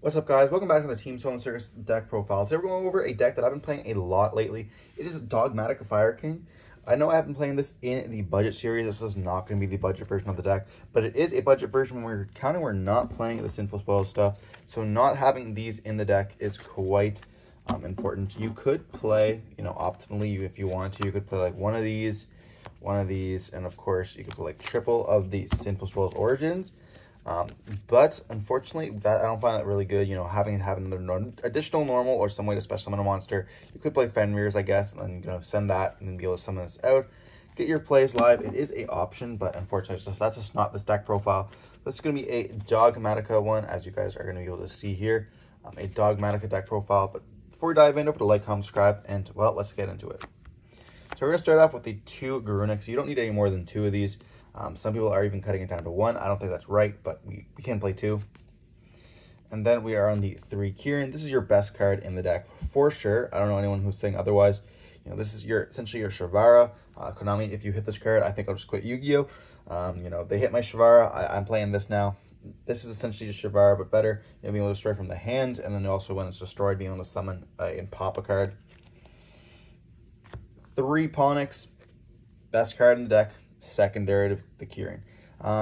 What's up, guys? Welcome back to the Team Solemn Circus deck profile. Today we're going over a deck that I've been playing a lot lately. It is Dogmatika Fire King. I know I have been playing this in the budget series. This is not going to be the budget version of the deck, but it is a budget version when we're counting we're not playing the Sinful Spoils stuff. So not having these in the deck is quite important. You could play, optimally if you want to. You could play like one of these, and of course you could play like triple of the Sinful Spoils Origins. But unfortunately, I don't find that really good. Having another additional normal or some way to special summon a monster. You could play Fenrir's, I guess, and then send that and then be able to summon this out. Get your plays live. It is a option, but unfortunately, that's just not this deck profile. This is going to be a Dogmatika one, as you guys are going to be able to see here. A Dogmatika deck profile. But before we dive in, over to like, comment, subscribe, and well, let's get into it. So we're going to start off with the 2 Garunics. You don't need any more than 2 of these. Some people are even cutting it down to 1. I don't think that's right, but we can play 2. And then we are on the 3 Kieran. This is your best card in the deck for sure. I don't know anyone who's saying otherwise. This is essentially your Shavara. Konami, if you hit this card, I think I'll just quit Yu-Gi-Oh! They hit my Shavara. I'm playing this now. This is essentially just Shavara, but better. Being able to destroy from the hand, and then also when it's destroyed, being able to summon and pop a card. 3 Ponix, best card in the deck. Secondary to the Kieran.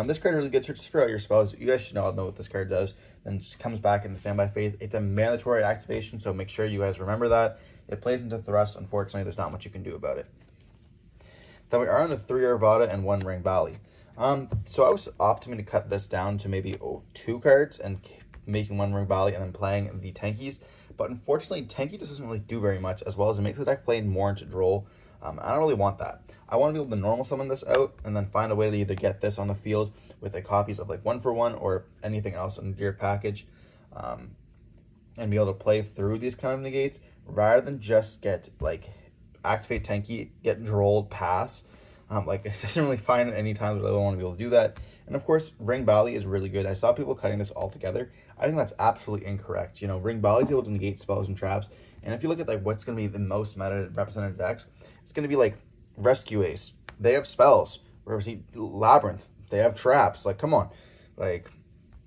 This card really good. Searches for all your spells. You guys should all know what this card does. Then it just comes back in the standby phase. It's a mandatory activation, so make sure you guys remember that. It plays into Thrust. Unfortunately, there's not much you can do about it. Then we are on the 3 Arvada and 1 Ring Bali. So I was optiming to cut this down to maybe 2 cards and making 1 Ring Bali and then playing the Tankies. But unfortunately, Tanky just doesn't really do very much, as well as it makes the deck play more into Droll. I don't really want that. I want to be able to normal summon this out and then find a way to either get this on the field with a copies of like 1-for-1 or anything else in your package, and be able to play through these kind of negates rather than just get like activate Tanky, get Drolled, pass. It doesn't really find any times where I want to be able to do that. And of course, Ring Bali is really good. I saw people cutting this all together. I think that's absolutely incorrect. Ring Bali is able to negate spells and traps. And if you look at like what's going to be the most meta represented decks, it's going to be like Rescue Ace. They have spells. Or see Labyrinth. They have traps. Like, come on. Like,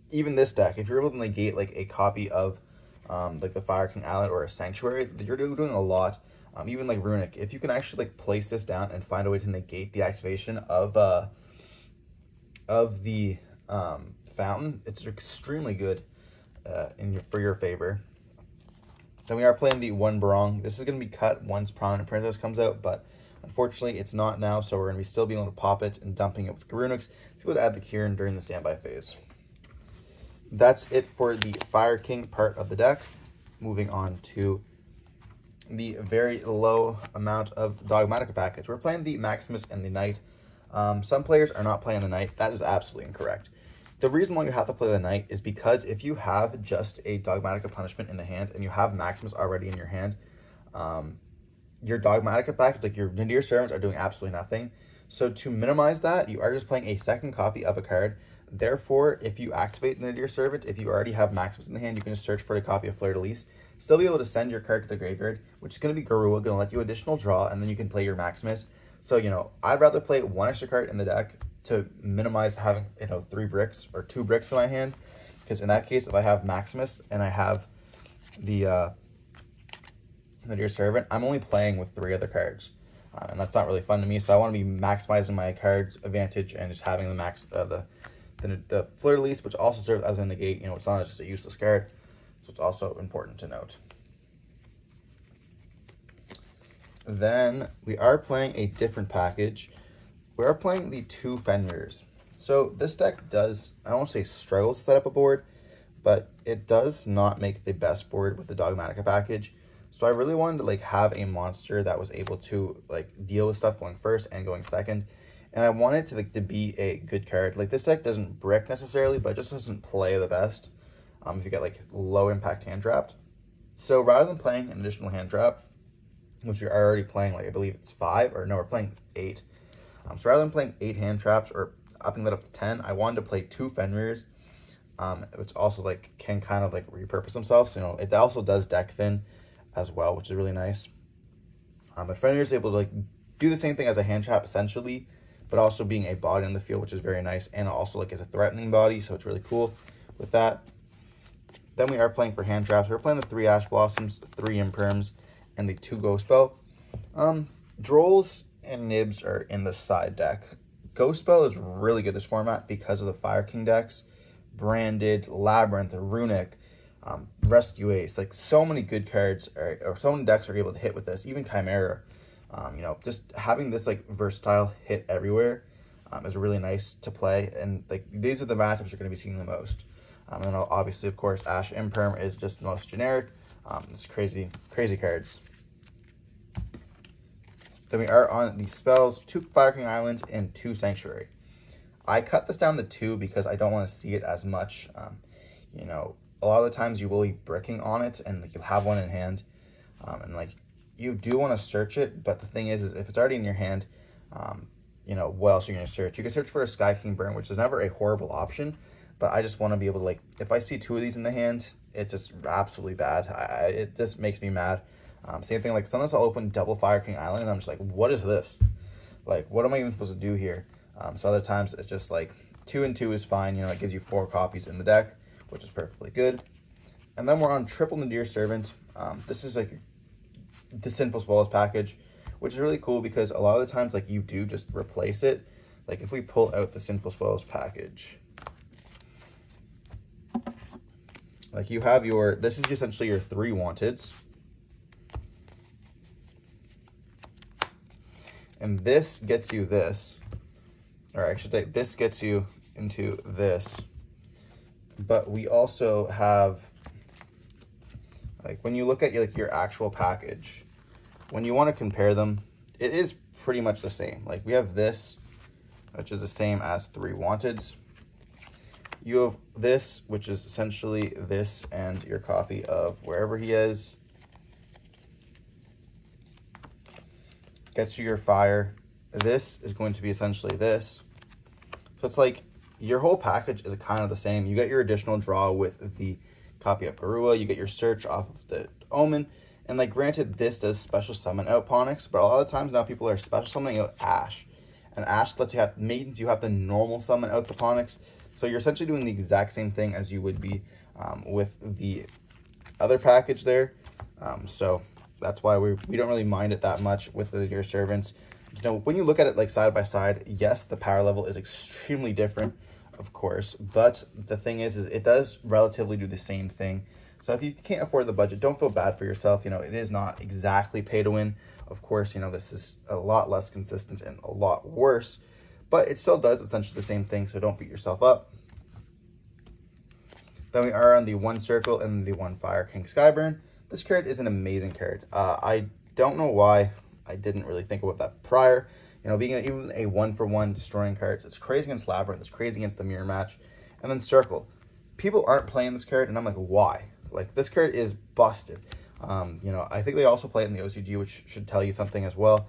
even this deck, if you're able to negate like a copy of like the Fire King Island or a Sanctuary, you're doing a lot. Even like Runic, if you can actually like place this down and find a way to negate the activation of the fountain, it's extremely good for your favor. Then we are playing the 1 Barong. This is going to be cut once Prominent Princess comes out, but unfortunately it's not now, so we're going to be still being able to pop it and dumping it with Garunics to be able to add the Kieran during the standby phase. That's it for the Fire King part of the deck. Moving on to the very low amount of Dogmatika package. We're playing the Maximus and the Knight. Some players are not playing the Knight. That is absolutely incorrect. The reason why you have to play the Knight is because if you have just a Dogmatika punishment in the hand and you have Maximus already in your hand, your Dogmatika package, like your Nadir Servants, are doing absolutely nothing. So to minimize that, you are just playing a second copy of a card. Therefore, if you activate the Nadir Servant, if you already have Maximus in the hand, you can just search for a copy of Fleur de Lis. Still be able to send your card to the graveyard, which is going to be Garua, going to let you additional draw, and then you can play your Maximus. So, I'd rather play 1 extra card in the deck to minimize having, 3 bricks or 2 bricks in my hand. Because in that case, if I have Maximus and I have the Nadir Servant, I'm only playing with 3 other cards. And that's not really fun to me, so I want to be maximizing my cards advantage and just having the Fleur de Lis, which also serves as a negate. It's not just a useless card. So it's also important to note. Then we are playing a different package. We are playing the 2 Fenrir's. So this deck does, I don't want to say struggles to set up a board, but it does not make the best board with the Dogmatika package. So I really wanted to have a monster that was able to deal with stuff going first and going second. And I wanted to be a good card. This deck doesn't brick necessarily, but it just doesn't play the best. If you get low impact hand trapped. So rather than playing an additional hand trap, which you're already playing, I believe it's 5, or no, we're playing 8. So rather than playing 8 hand traps or upping that up to 10, I wanted to play 2 Fenrir's, which also can kind of repurpose themselves. So, it also does deck thin as well, which is really nice. But Fenrir's is able to do the same thing as a hand trap essentially, but also being a body on the field, which is very nice, and also is a threatening body, so it's really cool with that. Then we are playing for hand traps. We're playing the 3 Ash Blossoms, 3 Imperms, and the 2 Ghost Spell. Drolls and Nibs are in the side deck. Ghost Spell is really good this format because of the Fire King decks. Branded, Labyrinth, Runic, Rescue Ace, like so many good cards, or so many decks are able to hit with this, even Chimera. You know, just having this like versatile hit everywhere is really nice to play, and like these are the matchups you're going to be seeing the most. And then obviously, of course, Ash Imperm is just the most generic. It's crazy cards. Then we are on the spells, 2 Fire King Islands and 2 Sanctuary. I cut this down to 2 because I don't want to see it as much. You know, a lot of the times you will be bricking on it, and like you'll have one in hand, and like you do want to search it. But the thing is if it's already in your hand, you know, what else are you going to search? You can search for a Sky King Burn, which is never a horrible option. But I just want to be able to, like, if I see 2 of these in the hand, it's just absolutely bad. It just makes me mad. Same thing, like, sometimes I'll open double Fire King Island, and I'm just like, what is this? Like, what am I even supposed to do here? So other times, it's just like, 2 and 2 is fine. You know, it gives you 4 copies in the deck, which is perfectly good. And then we're on triple Nadir Servant. This is, like, the Sinful Swallows package, which is really cool because a lot of the times, like, you do just replace it. Like, if we pull out the Sinful Swallows package, like you have your, this is essentially your 3 Wanteds. And this gets you this, or I should say this gets you into this. But we also have, like when you look at like your actual package, when you want to compare them, it is pretty much the same. Like we have this, which is the same as 3 Wanteds. You have this, which is essentially this and your copy of wherever he is. Gets you your fire. This is going to be essentially this. So it's like your whole package is kind of the same. You get your additional draw with the copy of Garua. You get your search off of the Omen. And like granted, this does special summon out Ponix, but a lot of times now people are special summoning out Ash. And Ash means you have to normal summon out the Ponix. So you're essentially doing the exact same thing as you would be with the other package there. So that's why we don't really mind it that much with the Nadir Servants. You know, when you look at it like side by side, yes, the power level is extremely different, of course. But the thing is it does relatively do the same thing. So if you can't afford the budget, don't feel bad for yourself. You know, it is not exactly pay to win. Of course, you know, this is a lot less consistent and a lot worse. But it still does essentially the same thing, so don't beat yourself up. Then we are on the 1 Circle and the 1 Fire King Skyburn. This card is an amazing card. I don't know why I didn't really think about that prior. You know, being even a 1-for-1 destroying cards, it's crazy against Labyrinth, it's crazy against the Mirror Match. And then Circle. People aren't playing this card, and I'm like, why? Like, this card is busted. You know, I think they also play it in the OCG, which should tell you something as well.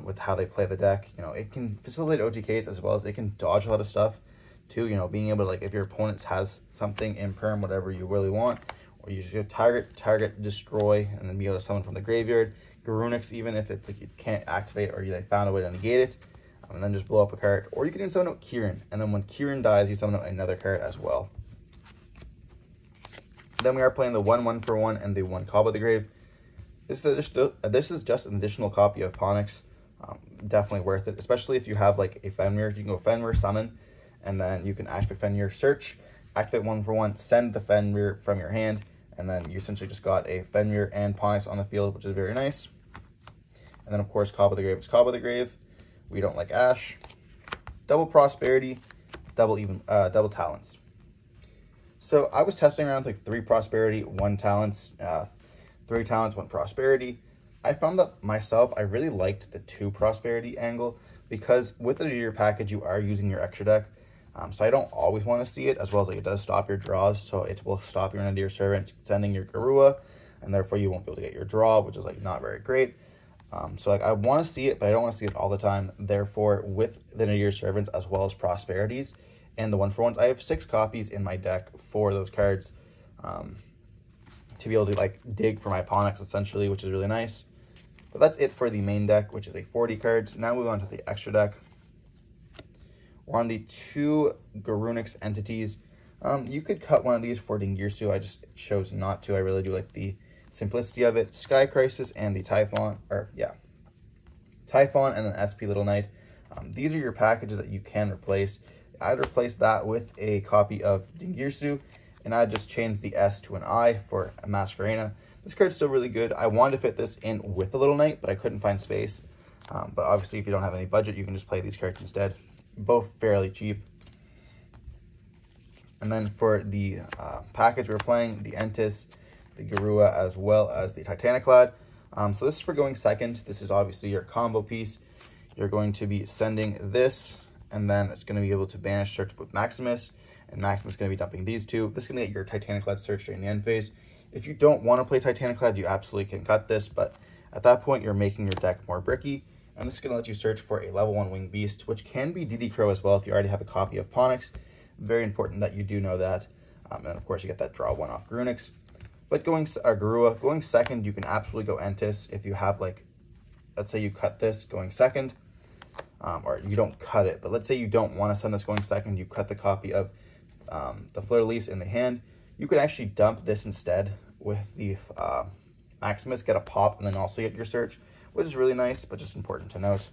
With how they play the deck. You know, it can facilitate OTKs as well as it can dodge a lot of stuff too. You know, being able to, like, if your opponent has something in perm, whatever you really want, or you just target, destroy, and then be able to summon from the graveyard. Garunix, even if it like you can't activate or they found a way to negate it, and then just blow up a card. Or you can even summon out Kieran, and then when Kieran dies, you summon out another card as well. Then we are playing the 1-1-for-1 and the 1 Call by the Grave. This is just an additional copy of Ponix. Definitely worth it, especially if you have like a Fenrir. You can go Fenrir, summon, and then you can activate Fenrir, search, activate 1-for-1, send the Fenrir from your hand, and then you essentially just got a Fenrir and Ponix on the field, which is very nice. And then of course, Call by the Grave is Call by the Grave. We don't like Ash. Double Prosperity, double Talents. So I was testing around with like 3 Prosperity, 1 Talents, 3 Talents, 1 Prosperity. I found that myself, I really liked the 2 Prosperity angle because with the Nadir package, you are using your extra deck. So I don't always want to see it, as well as like it does stop your draws. So it will stop your Nadir Servant sending your Garua, and therefore you won't be able to get your draw, which is like not very great. So like I want to see it, but I don't want to see it all the time. Therefore, with the Nadir Servants as well as Prosperities and the 1-for-1s, I have 6 copies in my deck for those cards to be able to like dig for my Ponix essentially, which is really nice. But that's it for the main deck, which is a 40 cards. Now move on to the extra deck. We're on the 2 Garunix entities. You could cut one of these for Dingirsu. I just chose not to. I really do like the simplicity of it. Sky Crisis and the Typhon, Typhon and then SP Little Knight. These are your packages that you can replace. I'd replace that with a copy of Dingirsu, and I'd just change the S to an I for a Masquerena. This card's still really good. I wanted to fit this in with the Little Knight, but I couldn't find space. But obviously, if you don't have any budget, you can just play these cards instead. Both fairly cheap. And then for the package we're playing, the Entis, the Garua, as well as the Titaniclad. So this is for going second. This is obviously your combo piece. You're going to be sending this, and then it's going to be able to banish search with Maximus, and Maximus is going to be dumping these two. This is going to get your Titaniclad search during the end phase. If you don't want to play Titaniclad, you absolutely can cut this, but at that point, you're making your deck more bricky, and this is going to let you search for a level 1 Winged Beast, which can be DD Crow as well if you already have a copy of Ponix. Very important that you do know that. And of course, you get that draw 1 off Grunix. But Garua, going second, you can absolutely go Entis if you have, like, let's say you cut this going second, or you don't cut it, but let's say you don't want to send this going second, you cut the copy of the Fleur-de-Lis in the hand. You could actually dump this instead with the Maximus, get a pop, and then also get your search, which is really nice, but just important to note.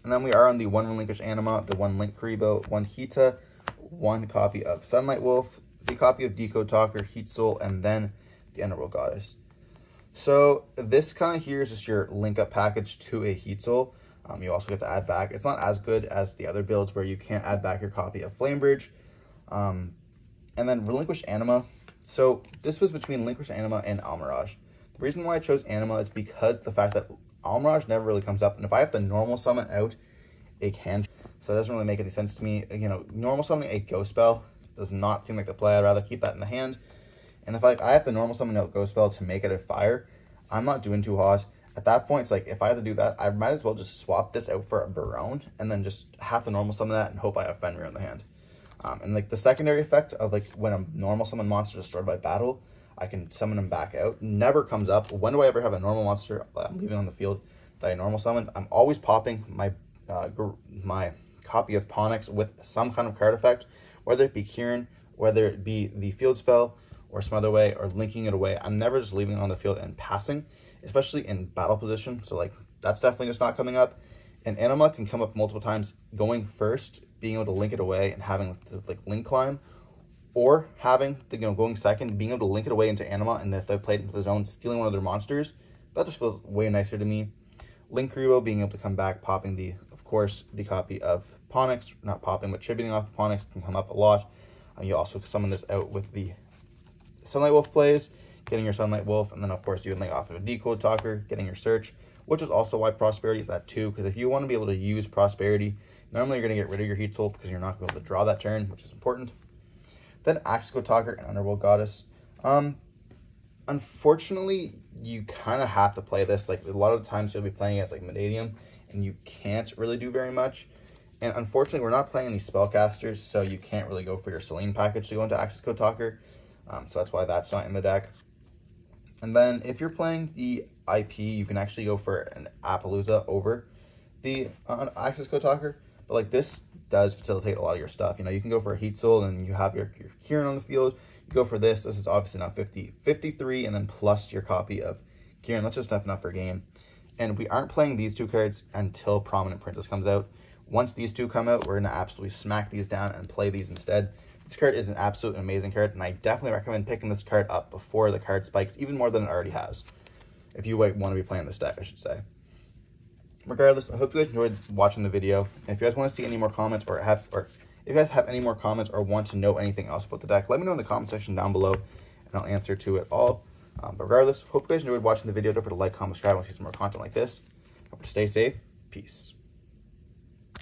And then we are on the 1 Relinquish Anima, the 1 Link Kuriboh, 1 Hita, 1 copy of Sunlight Wolf, the copy of Decode Talker, Heat Soul, and then the Underworld Goddess. So this kind of here is just your link up package to a Heat Soul. You also get to add back. It's not as good as the other builds where you can't add back your copy of Flamebridge. And then Relinquish Anima. So this was between Relinquish Anima and Almirage. The reason why I chose Anima is because the fact that Almirage never really comes up, and if I have to normal summon out a can, so it doesn't really make any sense to me. You know, normal summoning a Ghost Spell does not seem like the play. I'd rather keep that in the hand. And if I have to normal summon out Ghost Spell to make it a fire, I'm not doing too hot. At that point, it's like, if I have to do that, I might as well just swap this out for a Barone, and then just have to normal summon that and hope I have Fenrir in the hand. And like the secondary effect of like when a normal summon monster is destroyed by battle, I can summon him back out. Never comes up. When do I ever have a normal monster that I'm leaving on the field that I normal summoned? I'm always popping my my copy of Ponix with some kind of card effect, whether it be Kieran, whether it be the field spell, or some other way, or linking it away. I'm never just leaving it on the field and passing, especially in battle position. So like that's definitely just not coming up. And Anima can come up multiple times, going first, being able to link it away and having to like link climb, or having the, going second, being able to link it away into Anima, and if they played into the zone, stealing one of their monsters. That just feels way nicer to me. Link Kuriboh being able to come back, popping the, of course, the copy of Ponix, not popping, but tributing off the Ponix can come up a lot. You also summon this out with the Sunlight Wolf plays, getting your Sunlight Wolf, and then of course you can link off of a Decode Talker, getting your search, which is also why Prosperity is that too, because if you want to be able to use Prosperity, normally you're going to get rid of your Heat Soul because you're not going to be able to draw that turn, which is important. Then Decode Talker and Underworld Goddess. Unfortunately, you kind of have to play this. Like a lot of the times you'll be playing as like Mendadium, and you can't really do very much. And unfortunately, we're not playing any spellcasters, so you can't really go for your Solemn package to go into Decode Talker. So that's why that's not in the deck. And then if you're playing the IP, you can actually go for an Appaloosa over the Decode Talker. But like this does facilitate a lot of your stuff. You know, you can go for a Heat Soul and you have your Kieran on the field. You go for this. This is obviously now 53, and then plus your copy of Kieran. That's just enough for a game. And we aren't playing these two cards until Prominent Princess comes out. Once these two come out, we're going to absolutely smack these down and play these instead. This card is an absolute amazing card, and I definitely recommend picking this card up before the card spikes, even more than it already has. If you want to be playing this deck, I should say. Regardless, I hope you guys enjoyed watching the video. And if you guys want to see any more comments if you guys have any more comments or want to know anything else about the deck, let me know in the comment section down below, and I'll answer to it all. But regardless, hope you guys enjoyed watching the video. Don't forget to like, comment, subscribe, and see some more content like this. Don't forget to stay safe. Peace.